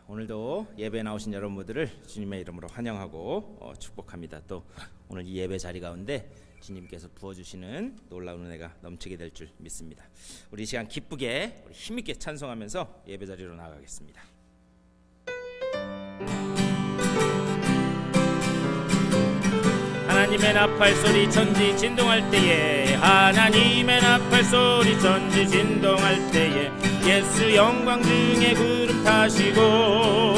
오늘도 예배에 나오신 여러분들을 주님의 이름으로 환영하고 축복합니다. 또 오늘 이 예배 자리 가운데 주님께서 부어주시는 놀라운 은혜가 넘치게 될 줄 믿습니다. 우리 이 시간 기쁘게 우리 힘있게 찬송하면서 예배 자리로 나가겠습니다. 하나님의 나팔 소리 천지 진동할 때에, 하나님의 나팔 소리 천지 진동할 때에, 예수 영광 중에 구름 타시고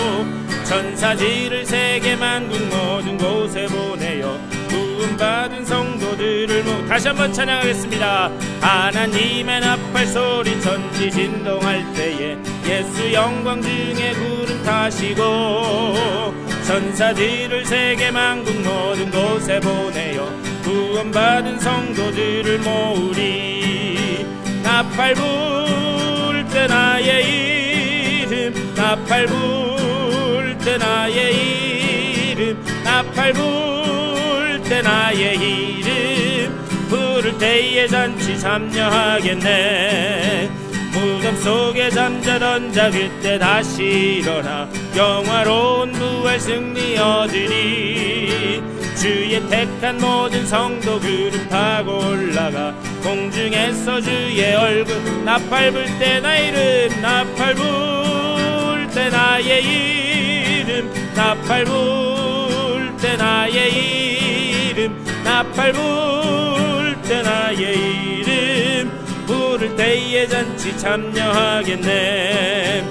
천사들을 세계 만국 모든 곳에 보내어 구원받은 성도들을 다시 한번 찬양하겠습니다. 하나님의 나팔 소리 천지 진동할 때에, 예수 영광 중에 구름 타시고 천사들을 세계 만국 모든 곳에 보내어 구원받은 성도들을 모으리. 나팔 불 때 나의 이름, 나팔 불 때 나의 이름, 나팔 불 때 나의 이름, 부를 때에 잔치 참여하겠네. 무덤 속에 잠자던 자 그때 다시 일어나 영화로운 부활 승리 얻으리. 주의 택한 모든 성도 구름 타고 올라가 공중에서 주의 얼굴. 나팔 불 때 나의 이름, 나팔 불 때 나의 이름, 나팔 불 때 나의 이름, 나팔 불 때 나의 이름, 부를 때에 잔치 참여하겠네.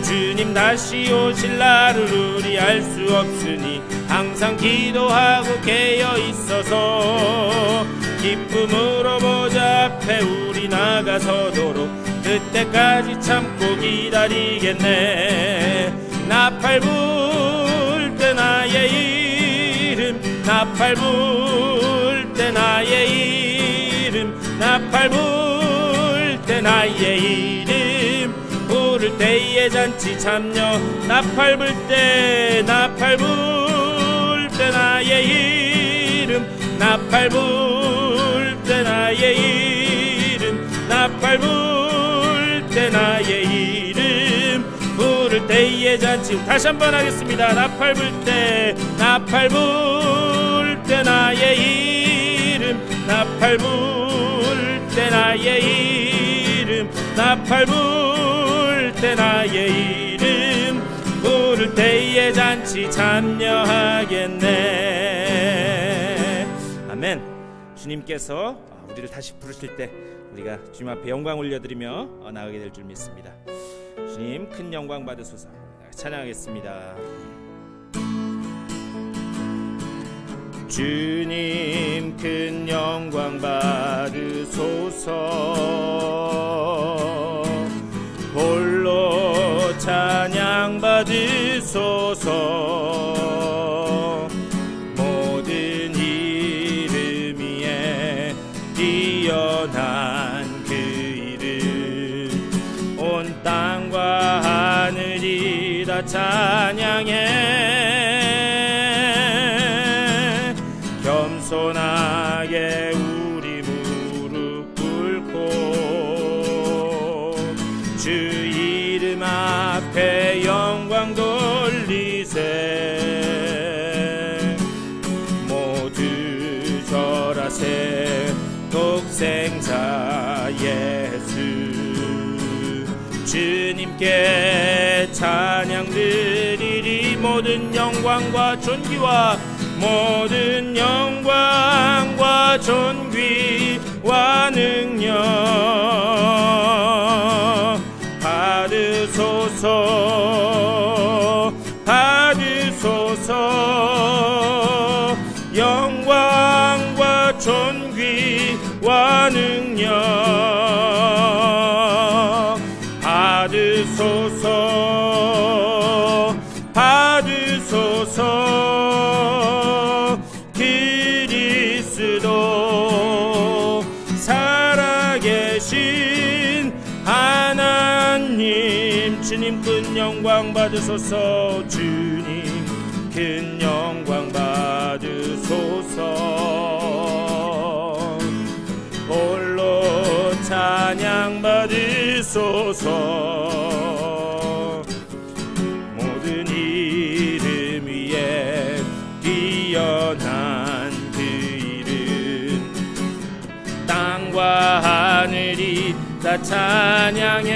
주님 다시 오실 날을 우리 알 수 없으니 항상 기도하고 깨어 있어서 기쁨으로 보좌 앞에 우리 나가서도록 그때까지 참고 기다리겠네. 나팔 불 때 나의 이름, 나팔 불 때 나의 이름, 나팔 불 때 나의 이름, 부를 때에 잔치 참여. 나팔 불 때, 나팔 불 때 나의 이름, 나팔 불 때 나의 이름, 나팔 불 때 나의 이름, 부를 때에 잔치. 다시 한번 하겠습니다. 나팔 불 때, 나팔 불 때 나의 이름, 나팔 불 때 나의 이름, 나팔 불 때 나의 이름, 부를 때에 잔치 참여하겠네. 아멘. 주님께서 우리를 다시 부르실 때 우리가 주님 앞에 영광 올려드리며 나가게 될 줄 믿습니다. 주님 큰 영광 받으소서. 찬양하겠습니다. 주님 큰 영광 받으소서. 홀로 찬양 받으소서. 모든 이름 위에 뛰어난 그 이름, 온 땅과 하늘이 다 찬양해. 겸손하게 우리 무릎 꿇고 주 이름 앞에 영광 돌리세. 모두 절하세. 독생자 예수 주님께 찬양 드리리. 모든 영광과 존귀와 모든 영광과 존귀와 능력 받으소서. 받으소서. 영광과 존귀와 능력 받으소서. 받으소서. 그리스도 살아계신 하나님, 주님 큰 영광 받으소서. 주님 큰 영광 받으소서. 홀로 찬양 받으소서. 모든 다 찬양해.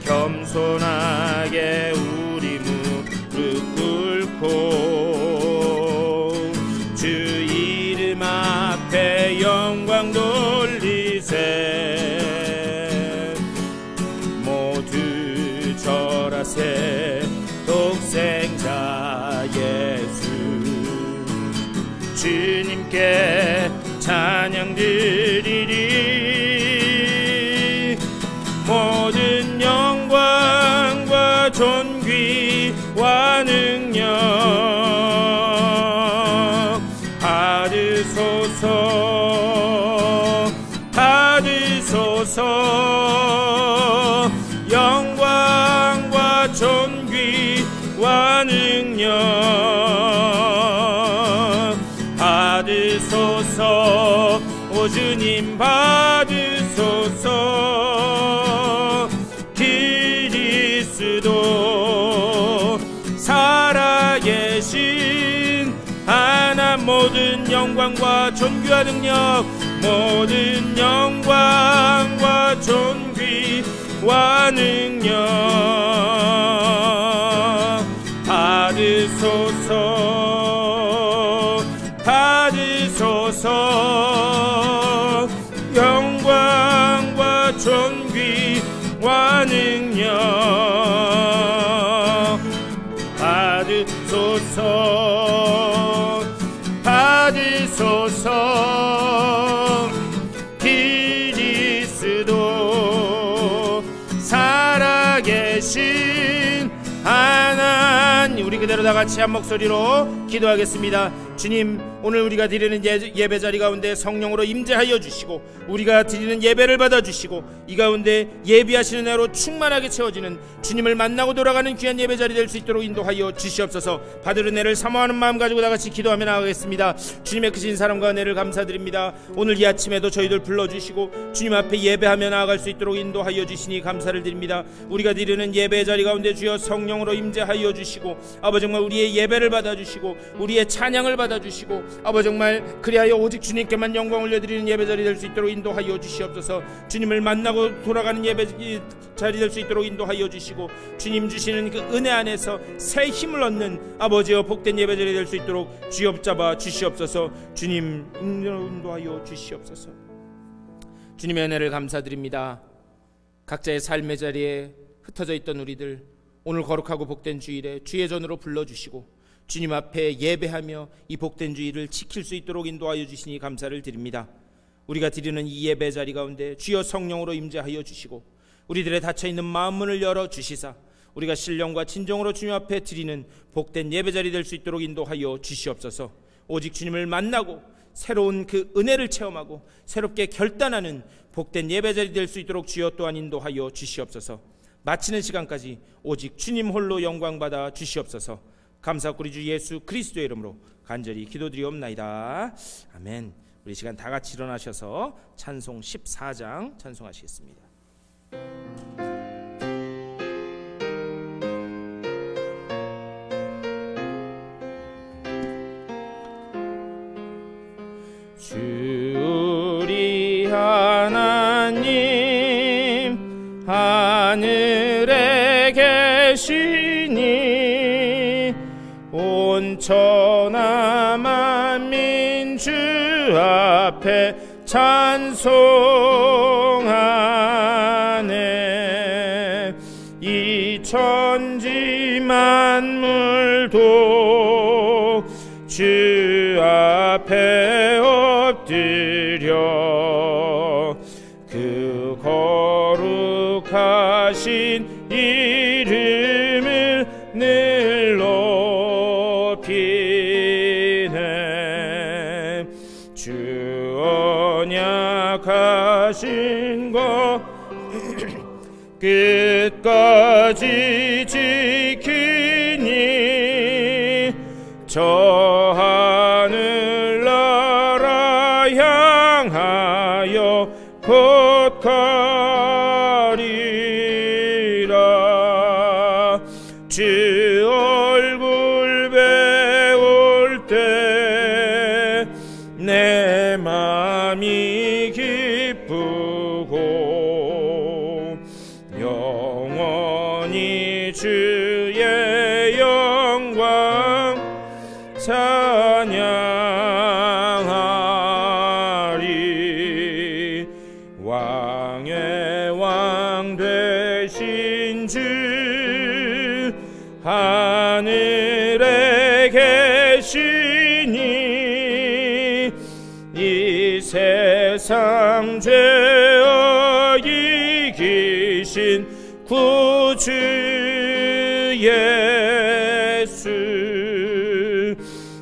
겸손하게 우리 무릎 꿇고 주 이름 앞에 영광 돌리세. 모두 절하세. 독생자 예수 주님께 찬양 드리리. 모든 영광과 존귀와 능력 받으소서. 받으소서. 영광과 존귀와 능력 받으소서. 오 주님 받으소서. 그리스도 살아계신 하나님 모든 영광과 존귀와 능력 모든 영광과 존귀와 능력 받으소서. 받으소서. 영광과 존귀와 능력 받으소서. 받으소서. 그리스도 살아계신 하나님. 우리 그대로 다 같이 한 목소리로 기도하겠습니다. 주님, 오늘 우리가 드리는 예배 자리 가운데 성령으로 임재하여 주시고 우리가 드리는 예배를 받아주시고 이 가운데 예비하시는 은혜로 충만하게 채워지는 주님을 만나고 돌아가는 귀한 예배 자리 될 수 있도록 인도하여 주시옵소서. 받을 은혜를 사모하는 마음 가지고 다 같이 기도하며 나가겠습니다. 주님의 크신 사랑과 은혜를 감사드립니다. 오늘 이 아침에도 저희들 불러주시고 주님 앞에 예배하며 나아갈 수 있도록 인도하여 주시니 감사를 드립니다. 우리가 드리는 예배 자리 가운데 주여 성령으로 임재하여 주시고 아버지 정말 우리의 예배를 받아주시고 우리의 찬양을 받아주시고 아버지 정말 그리하여 오직 주님께만 영광 올려드리는 예배자리 될 수 있도록 인도하여 주시옵소서. 주님을 만나고 돌아가는 예배 자리 될 수 있도록 인도하여 주시고 주님 주시는 그 은혜 안에서 새 힘을 얻는 아버지여 복된 예배자리 될 수 있도록 쥐어잡아 주시옵소서. 주님 인도하여 주시옵소서. 주님의 은혜를 감사드립니다. 각자의 삶의 자리에 흩어져 있던 우리들 오늘 거룩하고 복된 주일에 주의 전으로 불러주시고 주님 앞에 예배하며 이 복된 주일을 지킬 수 있도록 인도하여 주시니 감사를 드립니다. 우리가 드리는 이 예배 자리 가운데 주여 성령으로 임재하여 주시고 우리들의 닫혀있는 마음문을 열어주시사 우리가 신령과 진정으로 주님 앞에 드리는 복된 예배 자리 될 수 있도록 인도하여 주시옵소서. 오직 주님을 만나고 새로운 그 은혜를 체험하고 새롭게 결단하는 복된 예배 자리 될 수 있도록 주여 또한 인도하여 주시옵소서. 마치는 시간까지 오직 주님 홀로 영광받아 주시옵소서. 감사하고 우리 주 예수 그리스도의 이름으로 간절히 기도드리옵나이다. 아멘. 우리 시간 다 같이 일어나셔서 찬송 14장 찬송하시겠습니다. 주 우리 하나님 하늘에 계시니 온 천하 만민 주 앞에 찬송하네. 이 천지 만물도 주 앞에 엎드려 그 거룩하신 이름을 늘 높이네. 주 언약하신 것 끝까지 지키니 저 하늘나라 향하여 곧 가리라. 주 얼굴 배울 때 내 맘이 영원히 주의 영광 찬양하리. 왕의 왕 되신 주 하늘에 계시니 이 세상 죄어 이기신 구주 예수.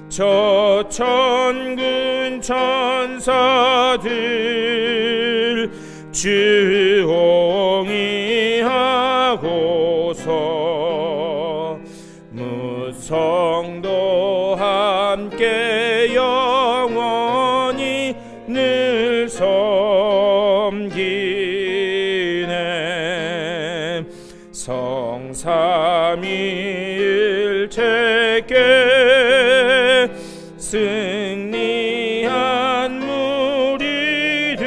저 천군 천사들 주옹이하고서 무성도 함께 영원히 늘 섬기네. 성삼위일체께 승리한 무리들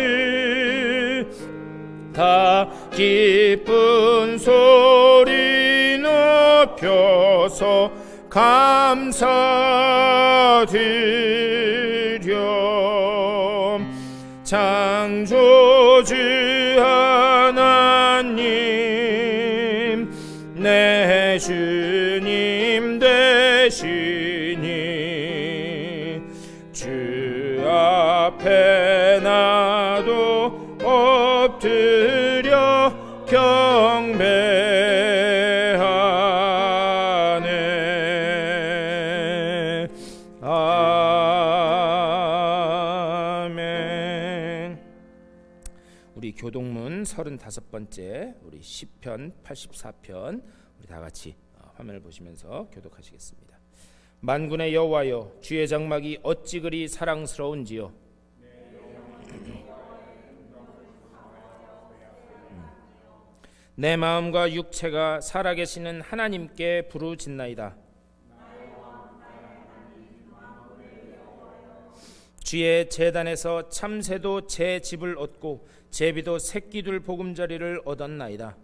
다 기쁜 소리 높여서 감사드려. 창조주 하나님 내 주님 되시니 주 앞에 나도 엎드려 경배하네. 아멘. 우리 교동문 35번째 우리 시편 84편 우리 다 같이 화면을 보시면서 교독하시겠습니다. 만군의 여호와여, 주의 장막이 어찌 그리 사랑스러운지요. 내 마음과 육체가 살아계시는 하나님께 부르짖나이다. 주의 제단에서 참새도 제 집을 얻고 제비도 새끼들 보금자리를 얻었나이다.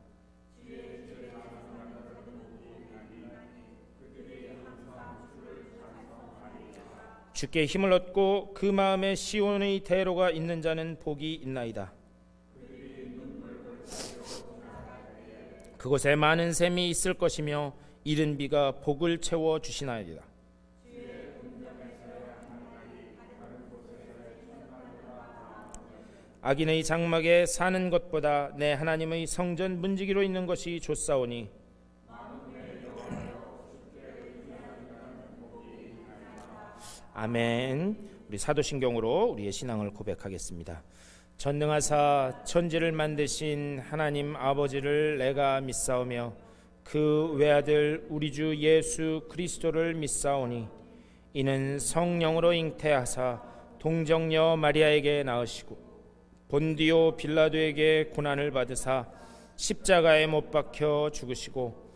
주께 힘을 얻고 그 마음에 시온의 대로가 있는 자는 복이 있나이다. 그곳에 많은 샘이 있을 것이며 이른 비가 복을 채워 주시나이다. 악인의 장막에 사는 것보다 내 하나님의 성전 문지기로 있는 것이 좋사오니 아멘. 우리 사도신경으로 우리의 신앙을 고백하겠습니다. 전능하사 천지를 만드신 하나님 아버지를 내가 믿사오며 그 외아들 우리 주 예수 그리스도를 믿사오니 이는 성령으로 잉태하사 동정녀 마리아에게 낳으시고 본디오 빌라도에게 고난을 받으사 십자가에 못 박혀 죽으시고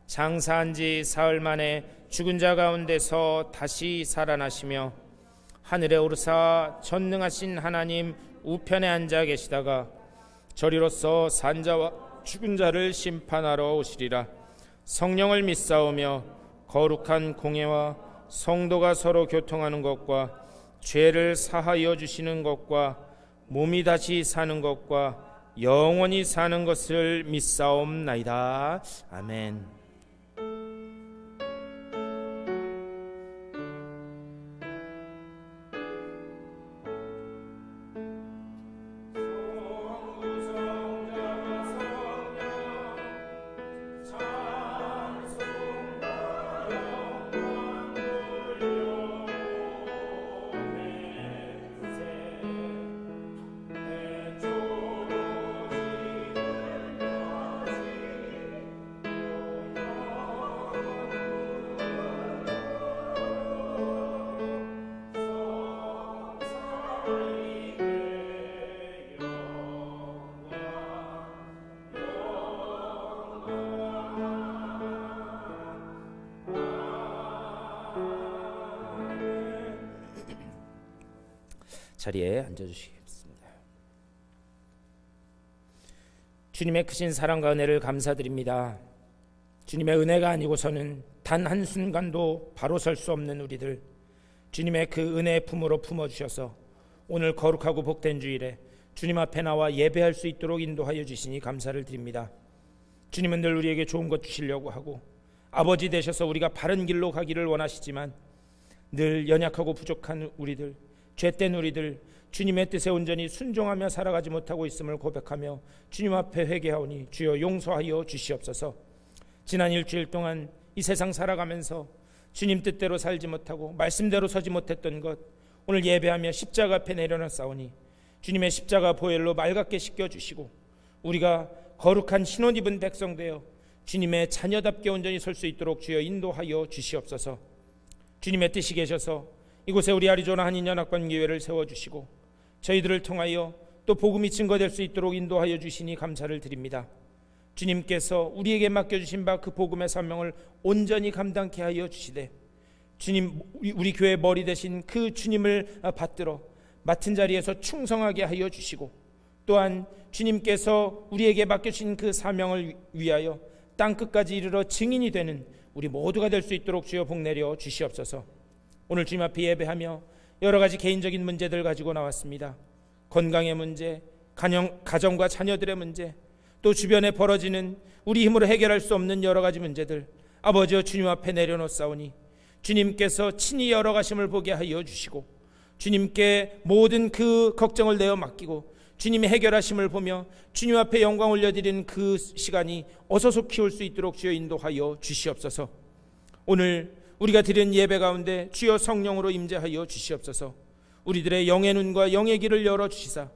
장사한 지 사흘 만에 죽은 자 가운데서 다시 살아나시며 하늘에 오르사 전능하신 하나님 우편에 앉아 계시다가 저리로서 산 자와 죽은 자를 심판하러 오시리라. 성령을 믿사오며 거룩한 공예와 성도가 서로 교통하는 것과 죄를 사하여 주시는 것과 몸이 다시 사는 것과 영원히 사는 것을 믿사옵나이다. 아멘. 자리에 앉아주시겠습니다. 주님의 크신 사랑과 은혜를 감사드립니다. 주님의 은혜가 아니고서는 단 한순간도 바로 설 수 없는 우리들, 주님의 그 은혜의 품으로 품어주셔서 오늘 거룩하고 복된 주일에 주님 앞에 나와 예배할 수 있도록 인도하여 주시니 감사를 드립니다. 주님은 늘 우리에게 좋은 것 주시려고 하고 아버지 되셔서 우리가 바른 길로 가기를 원하시지만 늘 연약하고 부족한 우리들, 죄된 우리들, 주님의 뜻에 온전히 순종하며 살아가지 못하고 있음을 고백하며 주님 앞에 회개하오니 주여 용서하여 주시옵소서. 지난 일주일 동안 이 세상 살아가면서 주님 뜻대로 살지 못하고 말씀대로 서지 못했던 것, 오늘 예배하며 십자가 앞에 내려놨사오니 주님의 십자가 보혈로 맑게 씻겨주시고 우리가 거룩한 신옷 입은 백성 되어 주님의 자녀답게 온전히 설 수 있도록 주여 인도하여 주시옵소서. 주님의 뜻이 계셔서 이곳에 우리 아리조나 한인연합관교회를 세워주시고 저희들을 통하여 또 복음이 증거될 수 있도록 인도하여 주시니 감사를 드립니다. 주님께서 우리에게 맡겨주신 바 그 복음의 사명을 온전히 감당케 하여 주시되 주님, 우리 교회 머리 되신 그 주님을 받들어 맡은 자리에서 충성하게 하여 주시고 또한 주님께서 우리에게 맡겨주신 그 사명을 위하여 땅끝까지 이르러 증인이 되는 우리 모두가 될 수 있도록 주여 복내려 주시옵소서. 오늘 주님 앞에 예배하며 여러 가지 개인적인 문제들 가지고 나왔습니다. 건강의 문제, 가정과 자녀들의 문제, 또 주변에 벌어지는 우리 힘으로 해결할 수 없는 여러 가지 문제들, 아버지여 주님 앞에 내려놓사오니 주님께서 친히 열어가심을 보게 하여 주시고 주님께 모든 그 걱정을 내어 맡기고 주님이 해결하심을 보며 주님 앞에 영광 올려드리는 그 시간이 어서 속히 올 수 있도록 주여 인도하여 주시옵소서. 오늘 우리가 드린 예배 가운데 주여 성령으로 임재하여 주시옵소서. 우리들의 영의 눈과 영의 귀를 열어주시사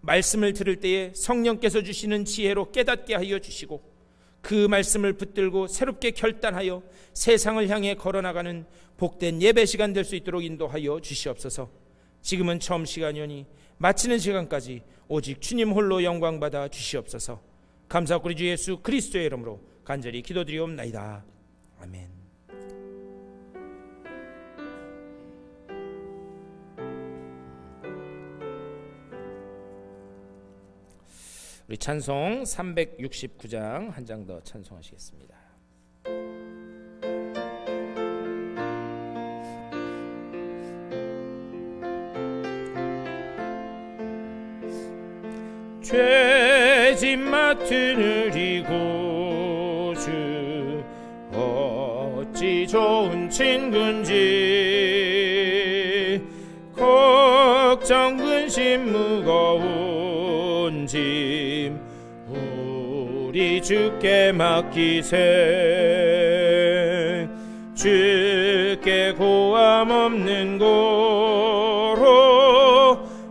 말씀을 들을 때에 성령께서 주시는 지혜로 깨닫게 하여 주시고 그 말씀을 붙들고 새롭게 결단하여 세상을 향해 걸어나가는 복된 예배 시간 될 수 있도록 인도하여 주시옵소서. 지금은 처음 시간이오니 마치는 시간까지 오직 주님 홀로 영광받아 주시옵소서. 감사하고 우리 주 예수 그리스도의 이름으로 간절히 기도드리옵나이다. 아멘. 우리 찬송 369장 한 장 더 찬송하시겠습니다. 죄짐 맡은 우리 구주 어찌 좋은 친구인지 걱정 근심 무거운 짐 우리 주께 맡기세. 주께 고함 없는 고로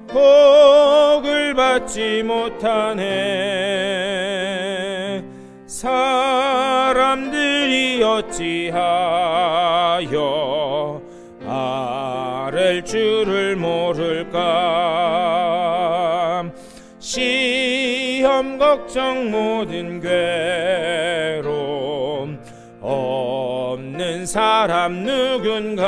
복을 받지 못하네. 사람들이 어찌하여 아랠 줄을 모를까. 시험 걱정 모든 괴로움 없는 사람 누군가.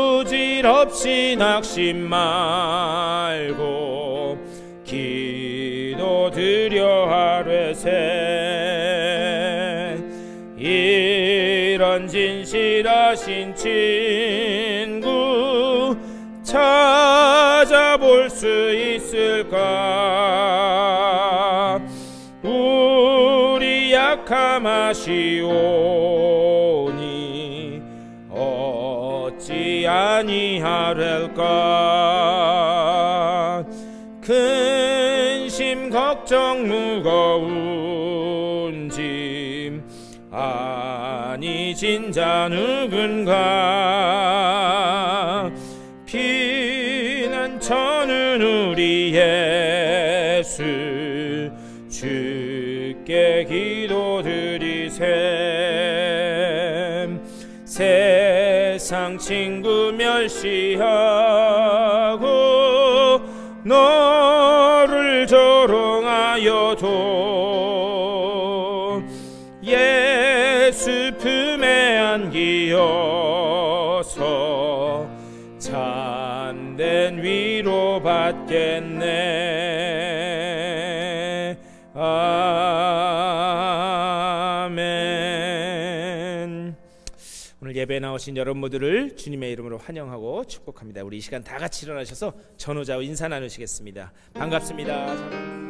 부질없이 낙심 말고 기도드려 하뢰세. 이런 진실하신 친구 찾아볼 수 있을까. 우리 약함 아시오니 어찌 아니하랄까. 근심 걱정 무거운 짐 아니 진자 누군가. 피난처는 우리 예수 주께 기도드리세. 세상 친구 멸시하고 너를 조롱하여도 예수 품에 안기어서 참된 위로 받겠네. 아멘. 예배 나오신 여러분 모두를 주님의 이름으로 환영하고 축복합니다. 우리 이 시간 다 같이 일어나셔서 전호자와 인사 나누시겠습니다. 반갑습니다.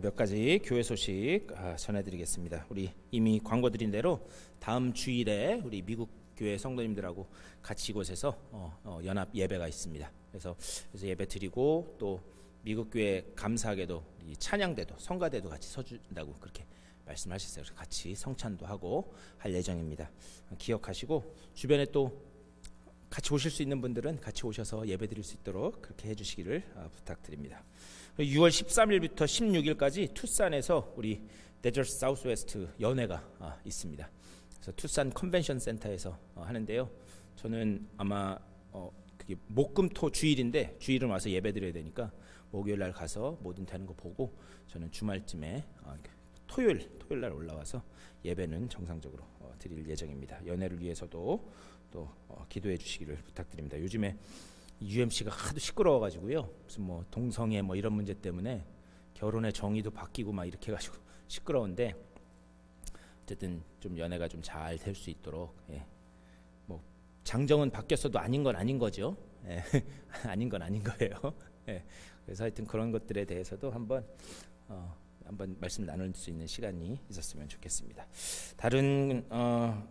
몇 가지 교회 소식 전해드리겠습니다. 우리 이미 광고 드린 대로 다음 주일에 우리 미국 교회 성도님들하고 같이 이곳에서 연합 예배가 있습니다. 그래서 예배 드리고 또 미국 교회 감사하게도 이 찬양대도 성가대도 같이 서준다고 그렇게 말씀하셨어요. 그래서 같이 성찬도 하고 할 예정입니다. 기억하시고 주변에 또 같이 오실 수 있는 분들은 같이 오셔서 예배 드릴 수 있도록 그렇게 해주시기를 부탁드립니다. 6월 13일부터 16일까지 투싼에서 우리 데저트 사우스웨스트 연회가 있습니다. 그래서 투싼 컨벤션 센터에서 하는데요. 저는 아마 그게 목금토 주일인데 주일은 와서 예배드려야 되니까 목요일 날 가서 뭐든 되는 거 보고 저는 주말쯤에 토요일 날 올라와서 예배는 정상적으로 드릴 예정입니다. 연회를 위해서도 또 기도해 주시기를 부탁드립니다. 요즘에 UMC가 하도 시끄러워가지고요. 무슨 뭐 동성애 뭐 이런 문제 때문에 결혼의 정의도 바뀌고 막 이렇게 해가지고 시끄러운데 어쨌든 좀 연애가 좀 잘 될 수 있도록 뭐 장정은 바뀌었어도 아닌 건 아닌 거죠. 아닌 건 아닌 거예요. 그래서 하여튼 그런 것들에 대해서도 한번 말씀 나눌 수 있는 시간이 있었으면 좋겠습니다. 다른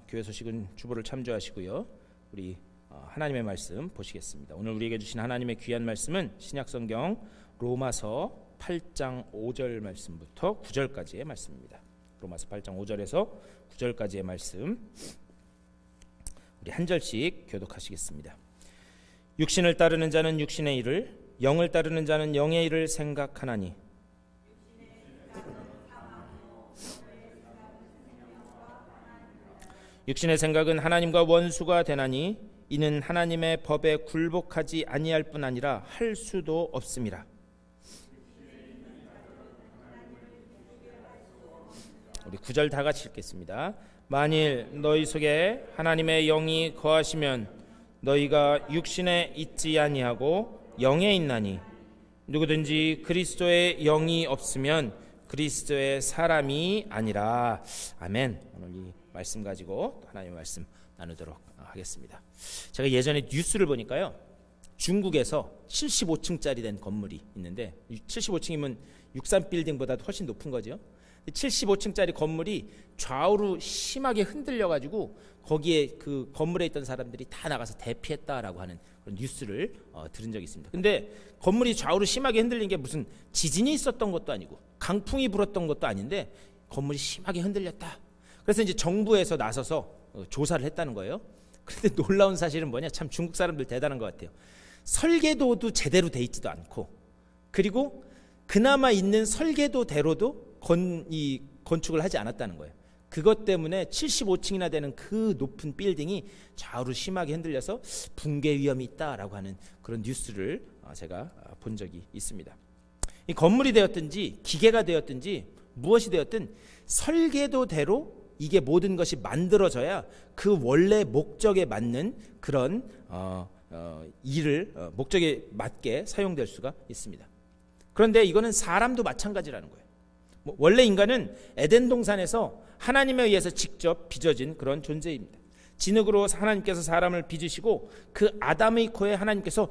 교회 소식은 주보를 참조하시고요. 우리 하나님의 말씀 보시겠습니다. 오늘 우리에게 주신 하나님의 귀한 말씀은 신약성경 로마서 8장 5절 말씀부터 9절까지의 말씀입니다. 로마서 8장 5절에서 9절까지의 말씀 우리 한 절씩 교독하시겠습니다. 육신을 따르는 자는 육신의 일을, 영을 따르는 자는 영의 일을 생각하나니 육신의 생각은 하나님과 원수가 되나니 이는 하나님의 법에 굴복하지 아니할 뿐 아니라 할 수도 없습니다. 우리 9절 다 같이 읽겠습니다. 만일 너희 속에 하나님의 영이 거하시면 너희가 육신에 있지 아니하고 영에 있나니 누구든지 그리스도의 영이 없으면 그리스도의 사람이 아니라. 아멘. 오늘 이 말씀 가지고 하나님의 말씀 나누도록 하겠습니다. 제가 예전에 뉴스를 보니까요, 중국에서 75층짜리 된 건물이 있는데 75층이면 63빌딩보다도 훨씬 높은 거죠. 75층짜리 건물이 좌우로 심하게 흔들려가지고 거기에 그 건물에 있던 사람들이 다 나가서 대피했다라고 하는 그런 뉴스를 들은 적이 있습니다. 근데 건물이 좌우로 심하게 흔들린 게 무슨 지진이 있었던 것도 아니고 강풍이 불었던 것도 아닌데 건물이 심하게 흔들렸다. 그래서 이제 정부에서 나서서 조사를 했다는 거예요. 그런데 놀라운 사실은 뭐냐, 참 중국 사람들 대단한 것 같아요. 설계도도 제대로 돼 있지도 않고, 그리고 그나마 있는 설계도대로도 건축을 하지 않았다는 거예요. 그것 때문에 75층이나 되는 그 높은 빌딩이 좌우로 심하게 흔들려서 붕괴 위험이 있다라고 하는 그런 뉴스를 제가 본 적이 있습니다. 이 건물이 되었든지 기계가 되었든지 무엇이 되었든 설계도대로 이게 모든 것이 만들어져야 그 원래 목적에 맞는 그런 일을 목적에 맞게 사용될 수가 있습니다. 그런데 이거는 사람도 마찬가지라는 거예요. 원래 인간은 에덴 동산에서 하나님에 의해서 직접 빚어진 그런 존재입니다. 진흙으로 하나님께서 사람을 빚으시고 그 아담의 코에 하나님께서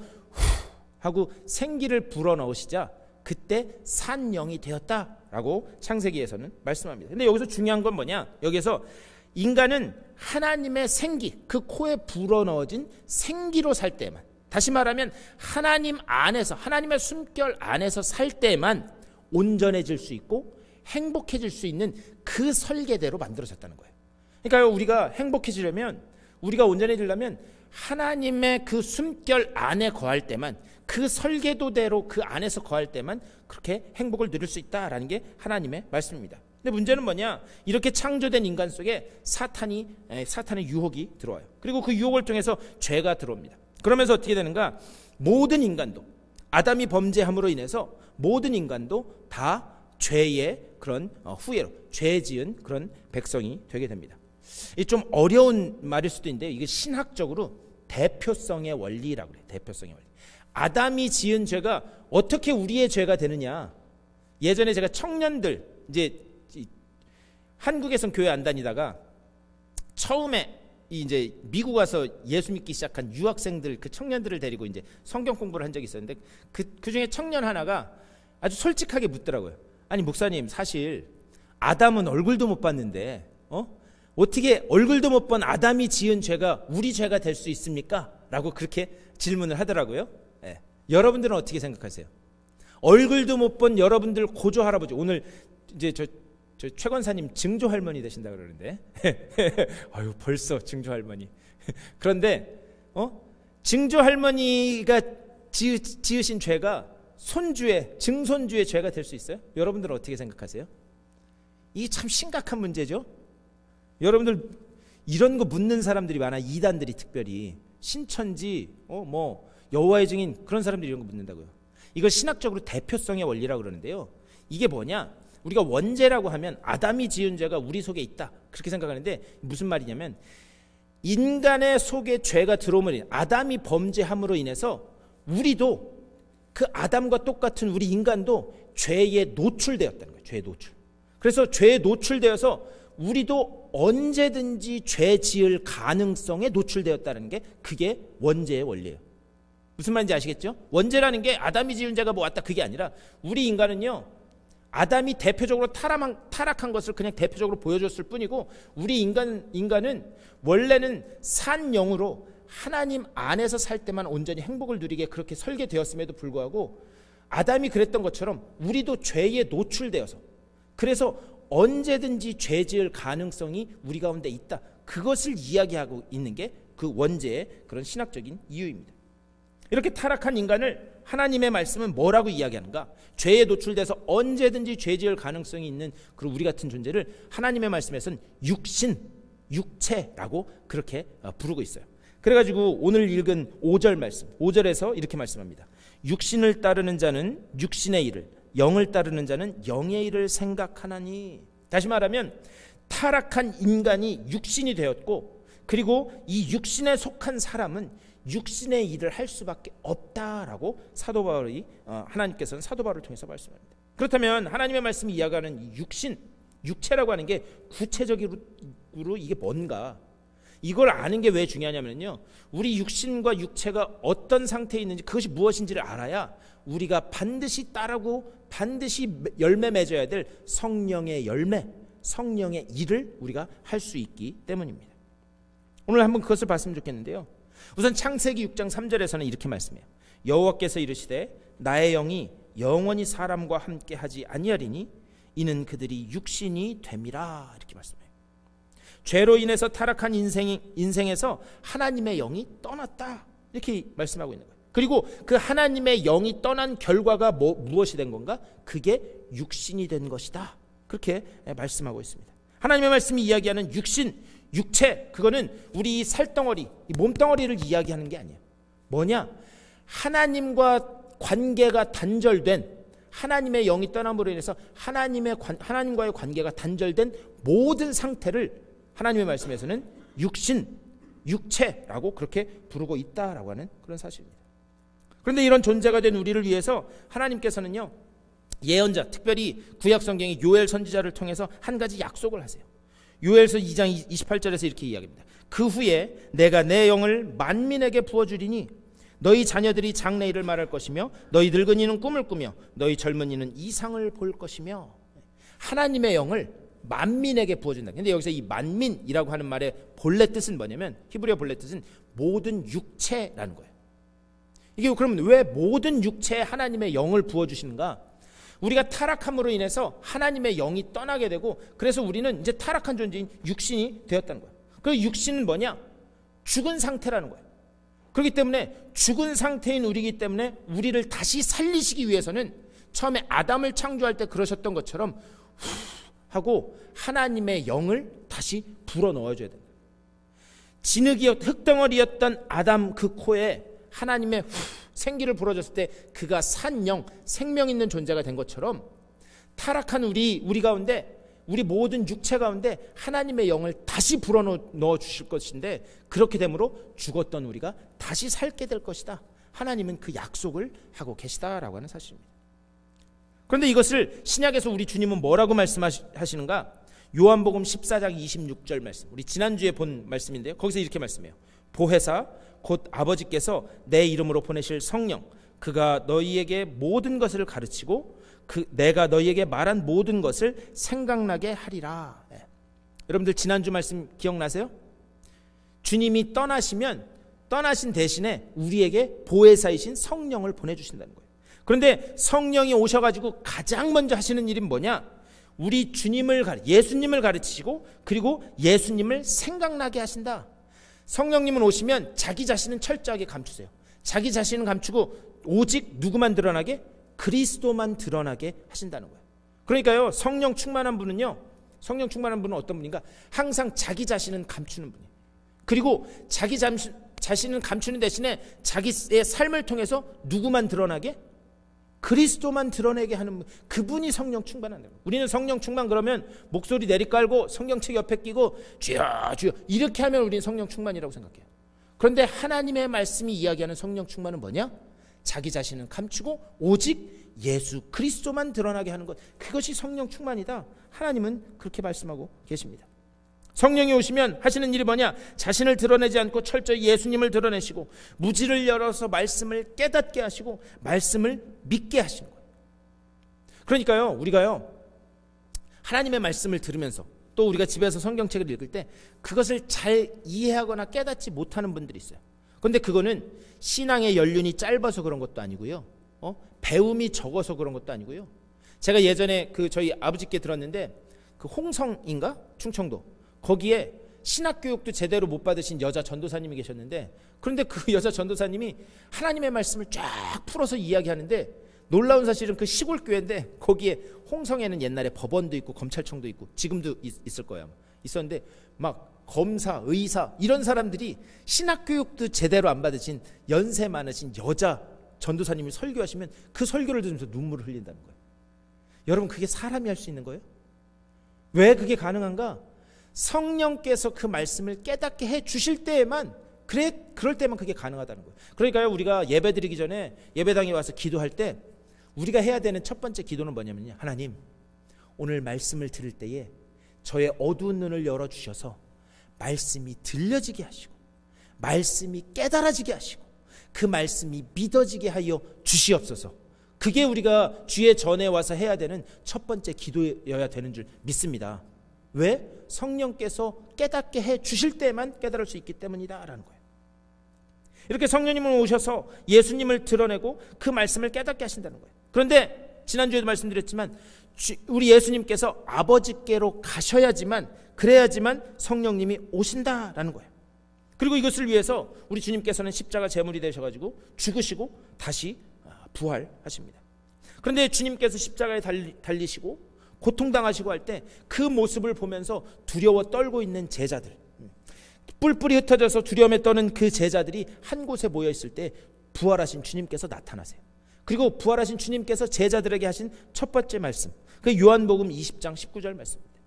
하고 생기를 불어넣으시자 그때 산 영이 되었다라고 창세기에서는 말씀합니다. 근데 여기서 중요한 건 뭐냐? 여기서 인간은 하나님의 생기, 그 코에 불어넣어진 생기로 살 때만, 다시 말하면 하나님 안에서, 하나님의 숨결 안에서 살 때만 온전해질 수 있고 행복해질 수 있는 그 설계대로 만들어졌다는 거예요. 그러니까 우리가 행복해지려면, 우리가 온전해지려면 하나님의 그 숨결 안에 거할 때만, 그 설계도대로 그 안에서 거할 때만 그렇게 행복을 누릴 수 있다라는 게 하나님의 말씀입니다. 근데 문제는 뭐냐? 이렇게 창조된 인간 속에 사탄의 유혹이 들어와요. 그리고 그 유혹을 통해서 죄가 들어옵니다. 그러면서 어떻게 되는가? 모든 인간도, 아담이 범죄함으로 인해서 모든 인간도 다 죄의 그런 후예로, 죄 지은 그런 백성이 되게 됩니다. 이 좀 어려운 말일 수도 있는데 이게 신학적으로 대표성의 원리라고 그래요. 대표성의 원리. 아담이 지은 죄가 어떻게 우리의 죄가 되느냐? 예전에 제가 청년들, 이제 한국에선 교회 안 다니다가 처음에 이제 미국 와서 예수 믿기 시작한 유학생들, 그 청년들을 데리고 이제 성경 공부를 한 적이 있었는데 그 중에 청년 하나가 아주 솔직하게 묻더라고요. 아니 목사님, 사실 아담은 얼굴도 못 봤는데 어떻게 얼굴도 못 본 아담이 지은 죄가 우리 죄가 될 수 있습니까? 라고 그렇게 질문을 하더라고요. 예. 여러분들은 어떻게 생각하세요? 얼굴도 못 본 여러분들 고조 할아버지, 오늘 이제 저 최 권사님 증조 할머니 되신다 그러는데 아유 벌써 증조 할머니. 그런데 증조 할머니가 지으신 죄가 손주의, 증손주의 죄가 될 수 있어요? 여러분들은 어떻게 생각하세요? 이게 참 심각한 문제죠. 여러분들 이런 거 묻는 사람들이 많아. 이단들이 특별히 신천지 여호와의 증인, 그런 사람들이 이런 거 묻는다고요. 이걸 신학적으로 대표성의 원리라고 그러는데요. 이게 뭐냐? 우리가 원죄라고 하면 아담이 지은 죄가 우리 속에 있다, 그렇게 생각하는데 무슨 말이냐면 인간의 속에 죄가 들어오면, 아담이 범죄함으로 인해서 우리도 그 아담과 똑같은 우리 인간도 죄에 노출되었다는 거예요. 죄에 노출. 그래서 죄에 노출되어서 우리도 언제든지 죄 지을 가능성에 노출되었다는 게 그게 원죄의 원리예요. 무슨 말인지 아시겠죠? 원죄라는 게 아담이 지은 죄가 뭐 왔다, 그게 아니라 우리 인간은요, 아담이 대표적으로 타락한 것을 그냥 대표적으로 보여줬을 뿐이고, 우리 인간은 원래는 산 영으로 하나님 안에서 살 때만 온전히 행복을 누리게 그렇게 설계되었음에도 불구하고 아담이 그랬던 것처럼 우리도 죄에 노출되어서, 그래서 언제든지 죄 지을 가능성이 우리 가운데 있다, 그것을 이야기하고 있는 게 그 원죄의 그런 신학적인 이유입니다. 이렇게 타락한 인간을 하나님의 말씀은 뭐라고 이야기하는가? 죄에 노출돼서 언제든지 죄 지을 가능성이 있는 그런 우리 같은 존재를 하나님의 말씀에서는 육신, 육체라고 그렇게 부르고 있어요. 그래가지고 오늘 읽은 5절 말씀, 5절에서 이렇게 말씀합니다. 육신을 따르는 자는 육신의 일을, 영을 따르는 자는 영의 일을 생각하나니. 다시 말하면 타락한 인간이 육신이 되었고, 그리고 이 육신에 속한 사람은 육신의 일을 할 수밖에 없다라고 사도 바울이, 하나님께서는 사도 바울을 통해서 말씀합니다. 그렇다면 하나님의 말씀이 이야기하는 육신, 육체라고 하는 게 구체적으로 이게 뭔가, 이걸 아는 게 왜 중요하냐면요, 우리 육신과 육체가 어떤 상태에 있는지, 그것이 무엇인지를 알아야 우리가 반드시 따르고 반드시 열매 맺어야 될 성령의 열매, 성령의 일을 우리가 할 수 있기 때문입니다. 오늘 한번 그것을 봤으면 좋겠는데요. 우선 창세기 6장 3절에서는 이렇게 말씀해요. 여호와께서 이르시되 나의 영이 영원히 사람과 함께 하지 아니하리니 이는 그들이 육신이 됨이라, 이렇게 말씀해요. 죄로 인해서 타락한 인생에서 하나님의 영이 떠났다, 이렇게 말씀하고 있는 거예요. 그리고 그 하나님의 영이 떠난 결과가 무엇이 된 건가? 그게 육신이 된 것이다, 그렇게 말씀하고 있습니다. 하나님의 말씀이 이야기하는 육신, 육체, 그거는 우리 살덩어리, 이 몸덩어리를 이야기하는 게 아니에요. 뭐냐? 하나님과 관계가 단절된, 하나님의 영이 떠남으로 인해서 하나님과의 관계가 단절된 모든 상태를 하나님의 말씀에서는 육신, 육체라고 그렇게 부르고 있다라고 하는 그런 사실입니다. 그런데 이런 존재가 된 우리를 위해서 하나님께서는요, 예언자, 특별히 구약 성경의 요엘 선지자를 통해서 한 가지 약속을 하세요. 요엘서 2장 28절에서 이렇게 이야기합니다. 그 후에 내가 내 영을 만민에게 부어주리니 너희 자녀들이 장래일을 말할 것이며 너희 늙은이는 꿈을 꾸며 너희 젊은이는 이상을 볼 것이며. 하나님의 영을 만민에게 부어준다. 근데 여기서 이 만민이라고 하는 말의 본래 뜻은 뭐냐면, 히브리어 본래 뜻은 모든 육체라는 거예요. 이게 그러면 왜 모든 육체에 하나님의 영을 부어주시는가? 우리가 타락함으로 인해서 하나님의 영이 떠나게 되고, 그래서 우리는 이제 타락한 존재인 육신이 되었다는 거예요. 그 육신은 뭐냐? 죽은 상태라는 거예요. 그렇기 때문에 죽은 상태인 우리이기 때문에 우리를 다시 살리시기 위해서는 처음에 아담을 창조할 때 그러셨던 것처럼 후 하고 하나님의 영을 다시 불어 넣어줘야 된다. 진흙이었던, 흙덩어리였던 아담 그 코에 하나님의 생기를 불어줬을 때 그가 산 영, 생명 있는 존재가 된 것처럼 타락한 우리 가운데, 우리 모든 육체 가운데 하나님의 영을 다시 불어넣어 주실 것인데, 그렇게 되므로 죽었던 우리가 다시 살게 될 것이다. 하나님은 그 약속을 하고 계시다라고 하는 사실입니다. 그런데 이것을 신약에서 우리 주님은 뭐라고 말씀하시는가? 요한복음 14장 26절 말씀, 우리 지난주에 본 말씀인데요, 거기서 이렇게 말씀해요. 보혜사 곧 아버지께서 내 이름으로 보내실 성령, 그가 너희에게 모든 것을 가르치고 내가 너희에게 말한 모든 것을 생각나게 하리라. 여러분들 지난주 말씀 기억나세요? 주님이 떠나신 대신에 우리에게 보혜사이신 성령을 보내주신다는 거예요. 그런데 성령이 오셔가지고 가장 먼저 하시는 일은 뭐냐? 우리 예수님을 가르치시고, 그리고 예수님을 생각나게 하신다. 성령님은 오시면 자기 자신은 철저하게 감추세요. 자기 자신은 감추고 오직 누구만 드러나게? 그리스도만 드러나게 하신다는 거예요. 그러니까요, 성령 충만한 분은 어떤 분인가? 항상 자기 자신은 감추는 분이에요. 그리고 자기 자신은 감추는 대신에 자기의 삶을 통해서 누구만 드러나게? 그리스도만 드러내게 하는 분, 그분이 성령 충만한 거예요. 우리는 성령 충만 그러면 목소리 내리깔고 성경책 옆에 끼고 주여 주여 이렇게 하면 우리는 성령 충만이라고 생각해요. 그런데 하나님의 말씀이 이야기하는 성령 충만은 뭐냐? 자기 자신은 감추고 오직 예수 그리스도만 드러나게 하는 것, 그것이 성령 충만이다. 하나님은 그렇게 말씀하고 계십니다. 성령이 오시면 하시는 일이 뭐냐? 자신을 드러내지 않고 철저히 예수님을 드러내시고, 무지를 열어서 말씀을 깨닫게 하시고 말씀을 믿게 하시는 거예요. 그러니까요, 우리가요 하나님의 말씀을 들으면서 또 우리가 집에서 성경책을 읽을 때 그것을 잘 이해하거나 깨닫지 못하는 분들이 있어요. 그런데 그거는 신앙의 연륜이 짧아서 그런 것도 아니고요, 배움이 적어서 그런 것도 아니고요. 제가 예전에 저희 아버지께 들었는데, 그 홍성인가? 충청도 거기에 신학교육도 제대로 못 받으신 여자 전도사님이 계셨는데, 그런데 그 여자 전도사님이 하나님의 말씀을 쫙 풀어서 이야기하는데, 놀라운 사실은 그 시골 교회인데 거기에 홍성에는 옛날에 법원도 있고 검찰청도 있고 지금도 있을 거예요. 있었는데 막 검사, 의사 이런 사람들이 신학교육도 제대로 안 받으신 연세 많으신 여자 전도사님이 설교하시면 그 설교를 들으면서 눈물을 흘린다는 거예요. 여러분, 그게 사람이 할 수 있는 거예요? 왜 그게 가능한가? 성령께서 그 말씀을 깨닫게 해 주실 때에만, 그럴 때만 그게 가능하다는 거예요. 그러니까요, 우리가 예배 드리기 전에 예배당에 와서 기도할 때 우리가 해야 되는 첫 번째 기도는 뭐냐면요, 하나님, 오늘 말씀을 들을 때에 저의 어두운 눈을 열어주셔서 말씀이 들려지게 하시고 말씀이 깨달아지게 하시고 그 말씀이 믿어지게 하여 주시옵소서. 그게 우리가 주의 전에 와서 해야 되는 첫 번째 기도여야 되는 줄 믿습니다. 왜? 성령께서 깨닫게 해 주실 때만 깨달을 수 있기 때문이다라는 거예요. 이렇게 성령님은 오셔서 예수님을 드러내고 그 말씀을 깨닫게 하신다는 거예요. 그런데 지난주에도 말씀드렸지만 우리 예수님께서 아버지께로 가셔야지만, 그래야지만 성령님이 오신다라는 거예요. 그리고 이것을 위해서 우리 주님께서는 십자가 제물이 되셔가지고 죽으시고 다시 부활하십니다. 그런데 주님께서 십자가에 달리시고 고통당하시고 할 때 그 모습을 보면서 두려워 떨고 있는 제자들, 뿔뿔이 흩어져서 두려움에 떠는 그 제자들이 한 곳에 모여 있을 때 부활하신 주님께서 나타나세요. 그리고 부활하신 주님께서 제자들에게 하신 첫 번째 말씀, 그 요한복음 20장 19절 말씀입니다.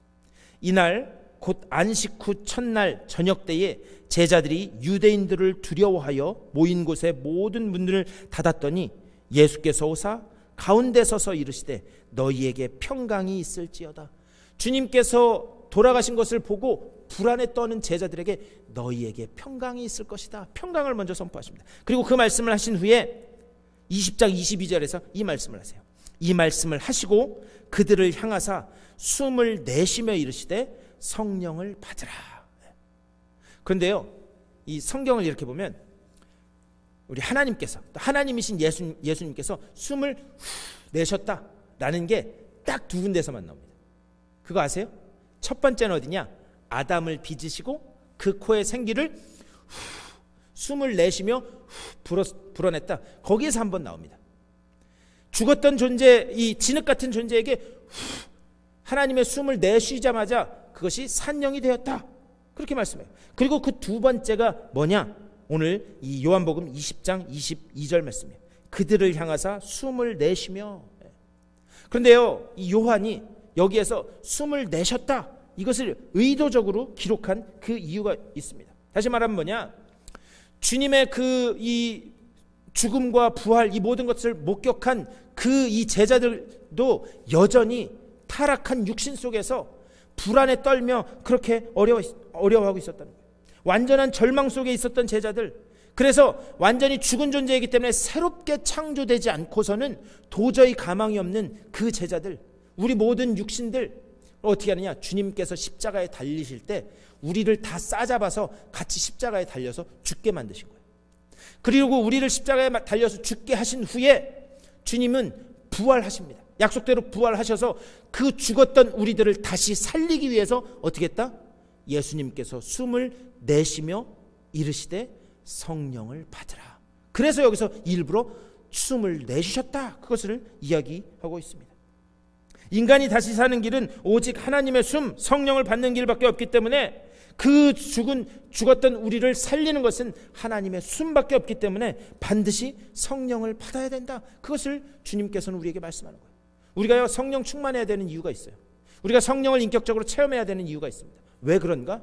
이날 곧 안식 후 첫날 저녁 때에 제자들이 유대인들을 두려워하여 모인 곳에 모든 문들을 닫았더니 예수께서 오사 가운데 서서 이르시되 너희에게 평강이 있을지어다. 주님께서 돌아가신 것을 보고 불안에 떠는 제자들에게 너희에게 평강이 있을 것이다. 평강을 먼저 선포하십니다. 그리고 그 말씀을 하신 후에 20장 22절에서 이 말씀을 하세요. 이 말씀을 하시고 그들을 향하사 숨을 내쉬며 이르시되 성령을 받으라. 그런데요, 이 성경을 이렇게 보면 우리 하나님께서, 하나님이신 예수님께서 숨을 내셨다라는 게 딱 두 군데서만 나옵니다. 그거 아세요? 첫 번째는 어디냐? 아담을 빚으시고 그 코에 생기를 숨을 내쉬며 불어냈다. 거기에서 한번 나옵니다. 죽었던 존재, 이 진흙 같은 존재에게 하나님의 숨을 내쉬자마자 그것이 산영이 되었다. 그렇게 말씀해요. 그리고 그 두 번째가 뭐냐? 오늘 이 요한복음 20장 22절 말씀이에요. 그들을 향하사 숨을 내쉬며. 그런데요, 이 요한이 여기에서 숨을 내셨다, 이것을 의도적으로 기록한 그 이유가 있습니다. 다시 말하면 뭐냐? 주님의 이 죽음과 부활, 이 모든 것을 목격한 그 이 제자들도 여전히 타락한 육신 속에서 불안에 떨며 그렇게 어려워하고 있었다는 거예요. 완전한 절망 속에 있었던 제자들, 그래서 완전히 죽은 존재이기 때문에 새롭게 창조되지 않고서는 도저히 가망이 없는 그 제자들, 우리 모든 육신들 어떻게 하느냐? 주님께서 십자가에 달리실 때 우리를 다 싸잡아서 같이 십자가에 달려서 죽게 만드신 거예요. 그리고 우리를 십자가에 달려서 죽게 하신 후에 주님은 부활하십니다. 약속대로 부활하셔서 그 죽었던 우리들을 다시 살리기 위해서 어떻게 했다? 예수님께서 숨을 내쉬며 이르시되 성령을 받으라. 그래서 여기서 일부러 숨을 내쉬셨다, 그것을 이야기하고 있습니다. 인간이 다시 사는 길은 오직 하나님의 숨, 성령을 받는 길밖에 없기 때문에 그 죽었던 우리를 살리는 것은 하나님의 숨밖에 없기 때문에 반드시 성령을 받아야 된다. 그것을 주님께서는 우리에게 말씀하는 거예요. 우리가 성령 충만해야 되는 이유가 있어요. 우리가 성령을 인격적으로 체험해야 되는 이유가 있습니다. 왜 그런가?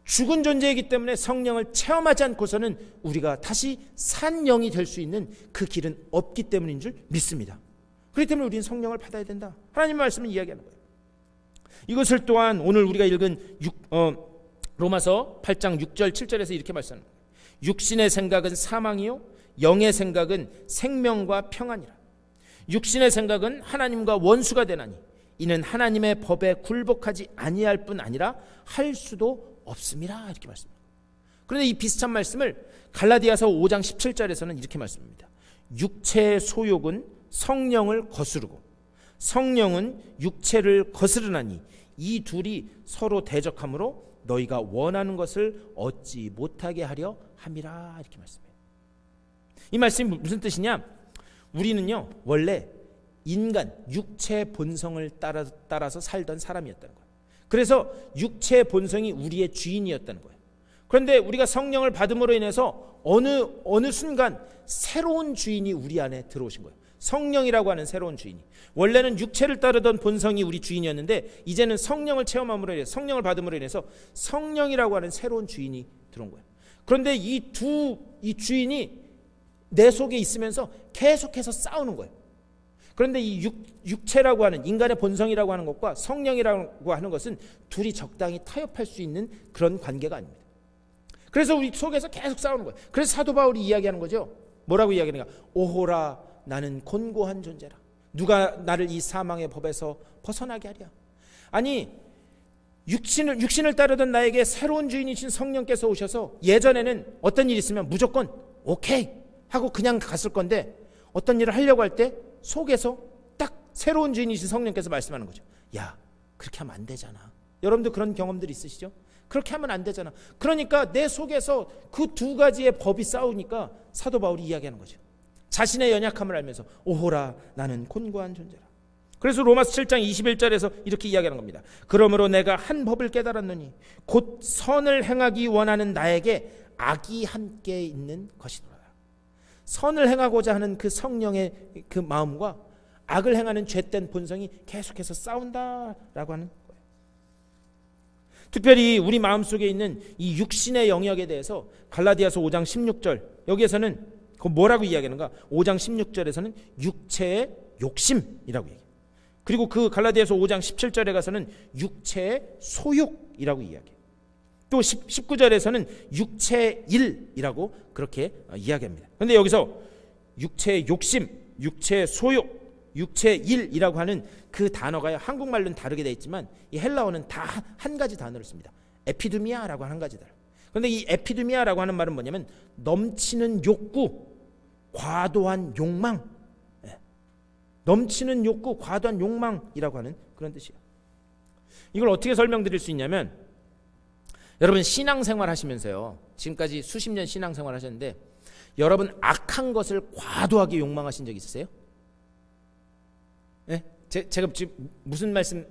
죽은 존재이기 때문에 성령을 체험하지 않고서는 우리가 다시 산 영이 될 수 있는 그 길은 없기 때문인 줄 믿습니다. 그렇기 때문에 우리는 성령을 받아야 된다. 하나님의 말씀을 이야기하는 거예요. 이것을 또한 오늘 우리가 읽은 로마서 8장 6절 7절에서 이렇게 말씀합니다. 육신의 생각은 사망이요 영의 생각은 생명과 평안이라. 육신의 생각은 하나님과 원수가 되나니 이는 하나님의 법에 굴복하지 아니할 뿐 아니라 할 수도 없음이라. 이렇게 말씀합니다. 그런데 이 비슷한 말씀을 갈라디아서 5장 17절에서는 이렇게 말씀합니다. 육체의 소욕은 성령을 거스르고 성령은 육체를 거스르나니 이 둘이 서로 대적하므로 너희가 원하는 것을 얻지 못하게 하려 함이라. 이렇게 말씀해요. 이 말씀이 무슨 뜻이냐? 우리는요 원래 인간 육체 본성을 따라서 살던 사람이었다는 거예요. 그래서 육체 본성이 우리의 주인이었다는 거예요. 그런데 우리가 성령을 받음으로 인해서 어느 순간 새로운 주인이 우리 안에 들어오신 거예요. 성령이라고 하는 새로운 주인이. 원래는 육체를 따르던 본성이 우리 주인이었는데 이제는 성령을 체험함으로 인해서, 성령을 받음으로 인해서 성령이라고 하는 새로운 주인이 들어온 거예요. 그런데 이 주인이 내 속에 있으면서 계속해서 싸우는 거예요. 그런데 이 육체라고 하는 인간의 본성이라고 하는 것과 성령이라고 하는 것은 둘이 적당히 타협할 수 있는 그런 관계가 아닙니다. 그래서 우리 속에서 계속 싸우는 거예요. 그래서 사도 바울이 이야기하는 거죠. 뭐라고 이야기하는가? 오호라 나는 곤고한 존재라. 누가 나를 이 사망의 법에서 벗어나게 하랴. 아니 육신을 따르던 나에게 새로운 주인이신 성령께서 오셔서 예전에는 어떤 일이 있으면 무조건 오케이 하고 그냥 갔을 건데 어떤 일을 하려고 할 때 속에서 딱 새로운 주인이신 성령께서 말씀하는 거죠. 야, 그렇게 하면 안 되잖아. 여러분도 그런 경험들 있으시죠? 그렇게 하면 안 되잖아. 그러니까 내 속에서 그 두 가지의 법이 싸우니까 사도 바울이 이야기하는 거죠. 자신의 연약함을 알면서 오호라 나는 곤고한 존재라. 그래서 로마서 7장 21절에서 이렇게 이야기하는 겁니다. 그러므로 내가 한 법을 깨달았노니 곧 선을 행하기 원하는 나에게 악이 함께 있는 것이더라. 선을 행하고자 하는 그 성령의 그 마음과 악을 행하는 죄된 본성이 계속해서 싸운다라고 하는 거예요. 특별히 우리 마음속에 있는 이 육신의 영역에 대해서 갈라디아서 5장 16절 여기에서는 그 뭐라고 이야기하는가? 5장 16절에서는 육체의 욕심이라고 얘기해요. 그리고 그 갈라디아서 5장 17절에 가서는 육체의 소욕이라고 이야기해요. 또 19절에서는 육체의 일이라고 그렇게 이야기합니다. 그런데 여기서 육체의 욕심, 육체의 소욕, 육체의 일이라고 하는 그 단어가 한국말로는 다르게 되어 있지만 이 헬라어는 다 한 가지 단어를 씁니다. 에피두미아라고 하는 한 가지 단어. 그런데 이 에피두미아라고 하는 말은 뭐냐면 넘치는 욕구, 과도한 욕망, 넘치는 욕구, 과도한 욕망이라고 하는 그런 뜻이에요. 이걸 어떻게 설명드릴 수 있냐면, 여러분 신앙생활 하시면서요, 지금까지 수십 년 신앙생활 하셨는데 여러분 악한 것을 과도하게 욕망하신 적 있으세요? 네? 제가 지금 무슨 말씀